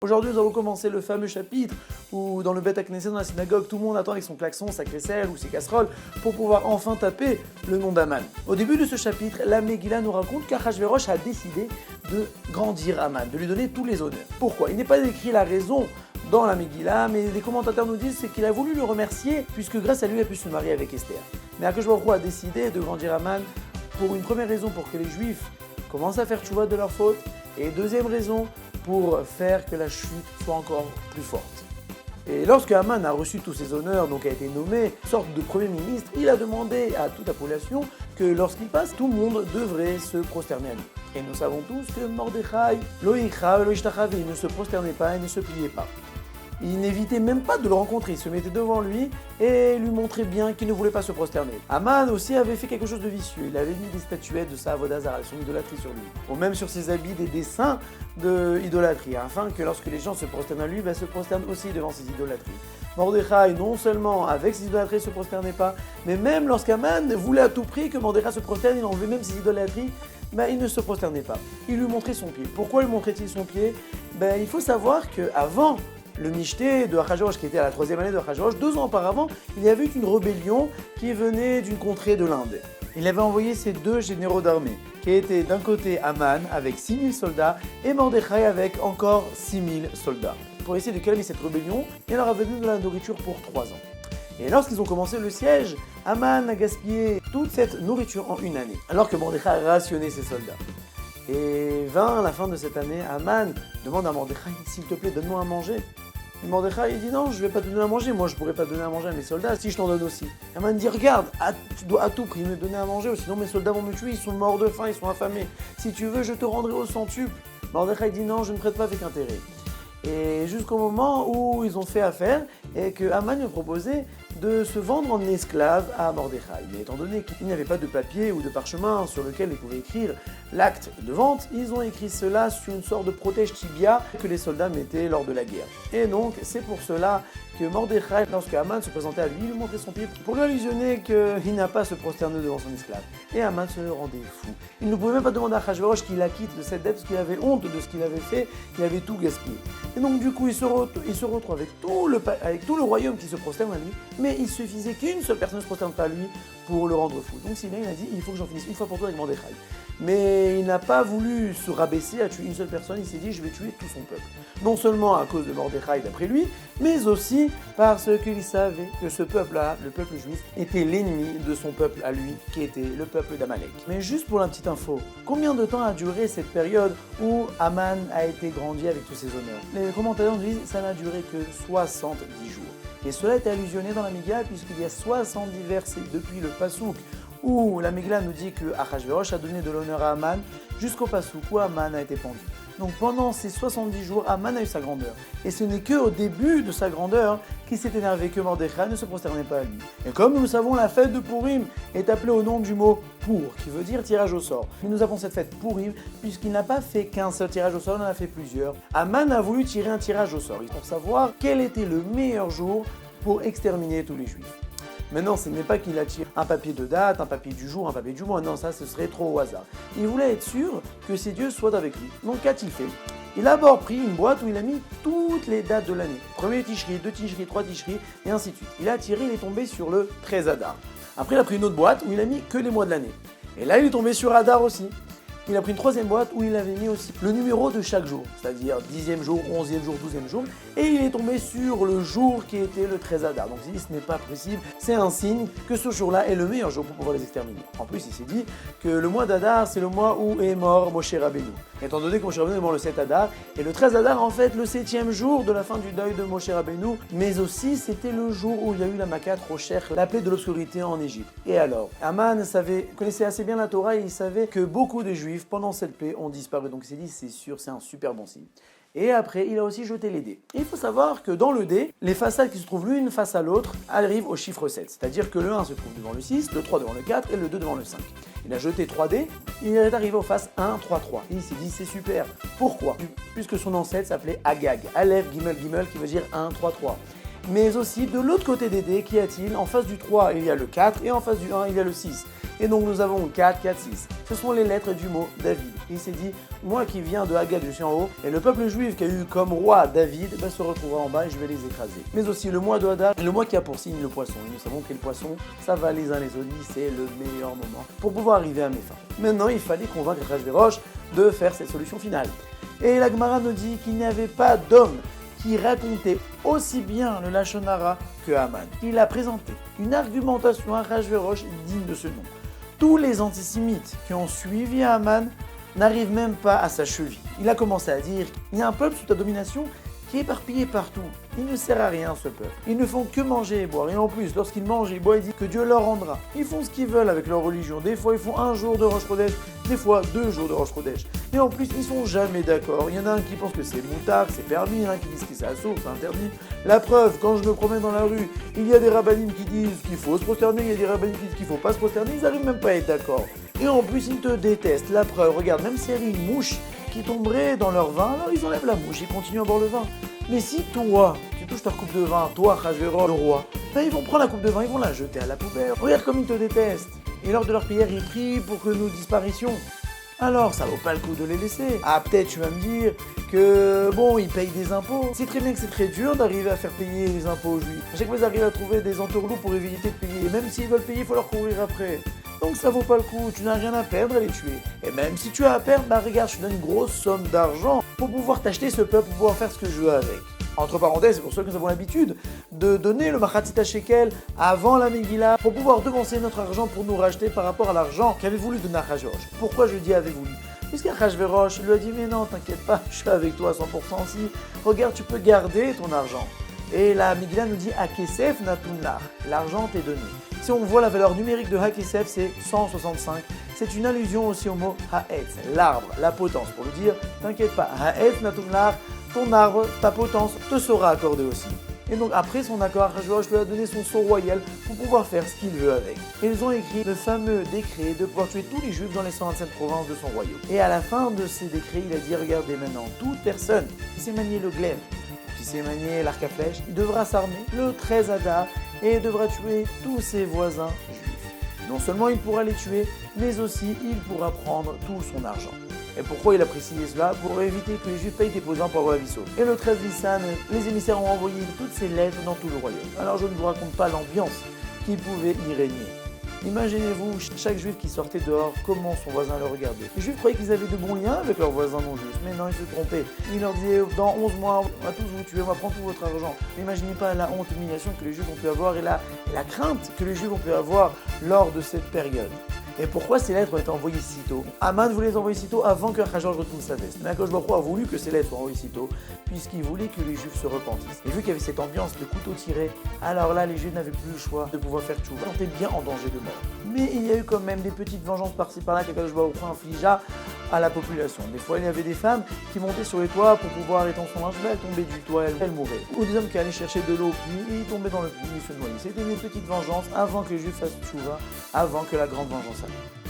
Aujourd'hui, nous allons commencer le fameux chapitre où dans le Beth Knesset, dans la synagogue, tout le monde attend avec son klaxon, sa crécelle ou ses casseroles pour pouvoir enfin taper le nom d'Aman. Au début de ce chapitre, la Megillah nous raconte qu'Achashverosh a décidé de grandir Aman, de lui donner tous les honneurs. Pourquoi? Il n'est pas écrit la raison dans la Megillah, mais les commentateurs nous disent qu'il a voulu le remercier puisque grâce à lui, il a pu se marier avec Esther. Mais Akadosh Baruch Hu a décidé de grandir Aman pour une première raison, pour que les Juifs commencent à faire tchouva de leurs fautes, et deuxième raison, pour faire que la chute soit encore plus forte. Et lorsque Aman a reçu tous ses honneurs, donc a été nommé sorte de premier ministre, il a demandé à toute la population que lorsqu'il passe, tout le monde devrait se prosterner à lui. Et nous savons tous que Mordechai, lo yichra, lo yishtachav, il ne se prosternait pas et ne se pliait pas. Il n'évitait même pas de le rencontrer, il se mettait devant lui et lui montrait bien qu'il ne voulait pas se prosterner. Aman aussi avait fait quelque chose de vicieux, il avait mis des statuettes de sa avodah zarah, son idolâtrie sur lui, ou même sur ses habits des dessins de idolâtrie, afin que lorsque les gens se prosternent à lui, se prosternent aussi devant ses idolâtries. Mordechai, non seulement avec ses idolâtries, ne se prosternait pas, mais même lorsqu'Aman voulait à tout prix que Mordechai se prosterne, il enlevait même ses idolâtries, il ne se prosternait pas. Il lui montrait son pied. Pourquoi lui montrait-il son pied? Il faut savoir qu'avant le Michté de Achashverosh, qui était à la 3e année de Achashverosh, 2 ans auparavant, il y avait eu une rébellion qui venait d'une contrée de l'Inde. Il avait envoyé ses 2 généraux d'armée, qui étaient d'un côté Aman avec 6000 soldats et Mordechai avec encore 6000 soldats. Pour essayer de calmer cette rébellion, il leur a venu de la nourriture pour 3 ans. Et lorsqu'ils ont commencé le siège, Aman a gaspillé toute cette nourriture en 1 année, alors que Mordechai a rationné ses soldats. Et vint la fin de cette année, Aman demande à Mordechai, s'il te plaît, donne-moi à manger. Et Mordechai il dit non, je ne vais pas te donner à manger, moi je ne pourrais pas donner à manger à mes soldats si je t'en donne aussi. Aman dit regarde, tu dois à tout prix me donner à manger, sinon mes soldats vont me tuer, ils sont morts de faim, ils sont affamés. Si tu veux, je te rendrai au centuple. Mordechai dit non, je ne prête pas avec intérêt. Et jusqu'au moment où ils ont fait affaire et que Aman lui proposait de se vendre en esclave à Mordechai. Mais étant donné qu'il n'y avait pas de papier ou de parchemin sur lequel ils pouvaient écrire l'acte de vente, ils ont écrit cela sur une sorte de protège tibia que les soldats mettaient lors de la guerre. Et donc c'est pour cela que Mordechai, lorsque Aman se présentait à lui, il lui montrait son pied pour lui allusionner qu'il n'a pas à se prosterner devant son esclave. Et Aman se rendait fou. Il ne pouvait même pas demander à Achashverosh qu'il acquitte de cette dette parce qu'il avait honte de ce qu'il avait fait, qu'il avait tout gaspillé. Et donc du coup il se retrouve avec tout le royaume qui se prosterne à lui, mais il suffisait qu'une seule personne ne se prosterne pas à lui pour le rendre fou. Donc Simeon a dit il faut que j'en finisse une fois pour toutes avec Mordechai. Mais il n'a pas voulu se rabaisser à tuer une seule personne, il s'est dit je vais tuer tout son peuple. Non seulement à cause de Mordechai d'après lui, mais aussi parce qu'il savait que ce peuple-là, le peuple juif, était l'ennemi de son peuple à lui, qui était le peuple d'Amalek. Mais juste pour la petite info, combien de temps a duré cette période où Aman a été grandi avec tous ses honneurs? Les commentateurs nous disent que ça n'a duré que 70 jours. Et cela est allusionné dans la Megillah puisqu'il y a 70 versets depuis le Passouk où la Megillah nous dit que Achashverosh a donné de l'honneur à Aman jusqu'au Passouk où Aman a été pendu. Donc pendant ces 70 jours, Aman a eu sa grandeur. Et ce n'est qu'au début de sa grandeur qu'il s'est énervé que Mordechai ne se prosternait pas à lui. Et comme nous le savons, la fête de Purim est appelée au nom du mot pour, qui veut dire tirage au sort. Et nous avons cette fête Purim puisqu'il n'a pas fait qu'un seul tirage au sort, il en a fait plusieurs. Aman a voulu tirer un tirage au sort pour savoir quel était le meilleur jour pour exterminer tous les Juifs. Maintenant, ce n'est pas qu'il a tiré un papier de date, un papier du jour, un papier du mois, non, ça ce serait trop au hasard. Il voulait être sûr que ses dieux soient avec lui. Donc qu'a-t-il fait? Il a d'abord pris une boîte où il a mis toutes les dates de l'année. Premier Tishri, 2 Tishri, 3 Tishri, et ainsi de suite. Il a tiré, il est tombé sur le 13 Adar. Après, il a pris une autre boîte où il a mis que les mois de l'année. Et là, il est tombé sur Adar aussi. Il a pris une 3e boîte où il avait mis aussi le numéro de chaque jour, c'est-à-dire 10e jour, 11e jour, 12e jour, et il est tombé sur le jour qui était le 13 Adar. Donc il s'est dit ce n'est pas possible, c'est un signe que ce jour-là est le meilleur jour pour pouvoir les exterminer. En plus, il s'est dit que le mois d'Adar, c'est le mois où est mort Moshe Rabbeinu. Étant donné que Moshe Rabbeinu est mort le 7 Adar, et le 13 Adar en fait le 7e jour de la fin du deuil de Moshe Rabbeinu, mais aussi c'était le jour où il y a eu la Makat Rocher, la plaie de l'obscurité en Égypte. Et alors, Aman connaissait assez bien la Torah et il savait que beaucoup de Juifs pendant cette plaie ont disparu. Donc il s'est dit c'est sûr, c'est un super bon signe. Et après, il a aussi jeté les dés. Et il faut savoir que dans le dé, les façades qui se trouvent l'une face à l'autre arrivent au chiffre 7. C'est-à-dire que le 1 se trouve devant le 6, le 3 devant le 4 et le 2 devant le 5. Il a jeté 3 dés, il est arrivé aux faces 1, 3, 3. Et il s'est dit c'est super. Pourquoi? Puisque son ancêtre s'appelait Agag. Aleph, Gimel, Gimel qui veut dire 1, 3, 3. Mais aussi de l'autre côté des dés, qu'y a-t-il? En face du 3, il y a le 4 et en face du 1, il y a le 6. Et donc nous avons 4, 4, 6. Ce sont les lettres du mot David. Et il s'est dit, moi qui viens de Agag, je suis en haut, et le peuple juif qui a eu comme roi David, se retrouvera en bas et je vais les écraser. Mais aussi le mois de Hadar, le mois qui a pour signe le poisson. Et nous savons que le poisson, ça va les uns les autres, c'est le meilleur moment pour pouvoir arriver à mes fins. Maintenant, il fallait convaincre Achashverosh de faire cette solution finale. Et la Gemara nous dit qu'il n'y avait pas d'homme qui racontait aussi bien le Lachon Hara que Haman. Il a présenté une argumentation à Achashverosh digne de ce nom. Tous les antisémites qui ont suivi Haman n'arrivent même pas à sa cheville. Il a commencé à dire « Il y a un peuple sous ta domination qui est éparpillé partout. Il ne sert à rien ce peuple. Ils ne font que manger et boire. Et en plus, lorsqu'ils mangent et boivent, il dit que Dieu leur rendra. Ils font ce qu'ils veulent avec leur religion. Des fois, ils font 1 jour de Rosh Chodesh, des fois 2 jours de Rosh Chodesh. Et en plus, ils sont jamais d'accord. Il y en a un qui pense que c'est moutard, c'est permis. Il y en a un qui dit que c'est assourd, c'est interdit. La preuve, quand je me promène dans la rue, il y a des rabbinim qui disent qu'il faut se prosterner, il y a des rabbinim qui disent qu'il faut pas se prosterner. Ils n'arrivent même pas à être d'accord. Et en plus, ils te détestent. La preuve, regarde, même s'il y avait une mouche qui tomberait dans leur vin, alors ils enlèvent la mouche, ils continuent à boire le vin. Mais si toi, tu touches leur coupe de vin, toi, Achashverosh, le roi, ils vont prendre la coupe de vin, ils vont la jeter à la poubelle. Regarde comme ils te détestent. Et lors de leur prière, ils prient pour que nous disparissions. Alors, ça vaut pas le coup de les laisser. Ah, peut-être tu vas me dire que, bon, ils payent des impôts. C'est très bien que c'est très dur d'arriver à faire payer les impôts aux juifs. À chaque fois, ils arrivent à trouver des entourloups pour éviter de payer. Et même s'ils veulent payer, il faut leur courir après. Donc ça vaut pas le coup, tu n'as rien à perdre à les tuer. Et même si tu as à perdre, regarde, je te donne une grosse somme d'argent pour pouvoir t'acheter ce peuple, pour pouvoir faire ce que je veux avec. Entre parenthèses, c'est pour ça que nous avons l'habitude de donner le Machatzit Shekel avant la Megillah pour pouvoir devancer notre argent pour nous racheter par rapport à l'argent qu'avait voulu donner Achashverosh. Pourquoi je dis avait voulu? Puisqu'Achashverosh lui a dit mais non, t'inquiète pas, je suis avec toi à 100% aussi. Regarde, tu peux garder ton argent. Et la Megillah nous dit Hakesef Natunlar, l'argent t'est donné. Si on voit la valeur numérique de Hakesef, c'est 165. C'est une allusion aussi au mot Haetz, l'arbre, la potence. Pour le dire, t'inquiète pas, Haetz Natunlar, ton arbre, ta potence te sera accordée aussi. Et donc après son accord, Achashverosh lui a donné son sceau royal pour pouvoir faire ce qu'il veut avec. Et ils ont écrit le fameux décret de pouvoir tuer tous les juifs dans les 127 provinces de son royaume. Et à la fin de ces décrets, il a dit, regardez maintenant, toute personne qui sait manier le glaive, qui sait manier l'arc à flèche, il devra s'armer le 13 Hadar et devra tuer tous ses voisins juifs. Non seulement il pourra les tuer, mais aussi il pourra prendre tout son argent. Et pourquoi il a précisé cela? Pour éviter que les Juifs payent des pesants pour avoir la vie sauve. Et le 13 Nissan, les émissaires ont envoyé toutes ces lettres dans tout le royaume. Alors je ne vous raconte pas l'ambiance qui pouvait y régner. Imaginez-vous chaque Juif qui sortait dehors, comment son voisin le regardait. Les Juifs croyaient qu'ils avaient de bons liens avec leurs voisins non juifs, mais non, ils se trompaient. Ils leur disaient, dans 11 mois, on va tous vous tuer, on va prendre tout votre argent. N'imaginez pas la honte, l'humiliation que les Juifs ont pu avoir et la crainte que les Juifs ont pu avoir lors de cette période. Et pourquoi ces lettres ont été envoyées si tôt? Haman voulait les envoyer si tôt avant que Achashverosh retourne sa veste. Mais Akadosh Baruch Hu a voulu que ces lettres soient envoyées si tôt, puisqu'il voulait que les Juifs se repentissent. Et vu qu'il y avait cette ambiance de couteau tiré, alors là, les Juifs n'avaient plus le choix de pouvoir faire tchouva. Ils étaient bien en danger de mort. Mais il y a eu quand même des petites vengeances par-ci par-là qu'Akadosh Baruch Hu infligea à la population. Des fois, il y avait des femmes qui montaient sur les toits pour pouvoir étendre son linge, mais elles tombaient du toit, elles mouraient. Ou des hommes qui allaient chercher de l'eau au puits et ils tombaient dans le puits et se noyaient. C'était des petites vengeances avant que les Juifs fassent tchouva, avant que la grande vengeance arrive.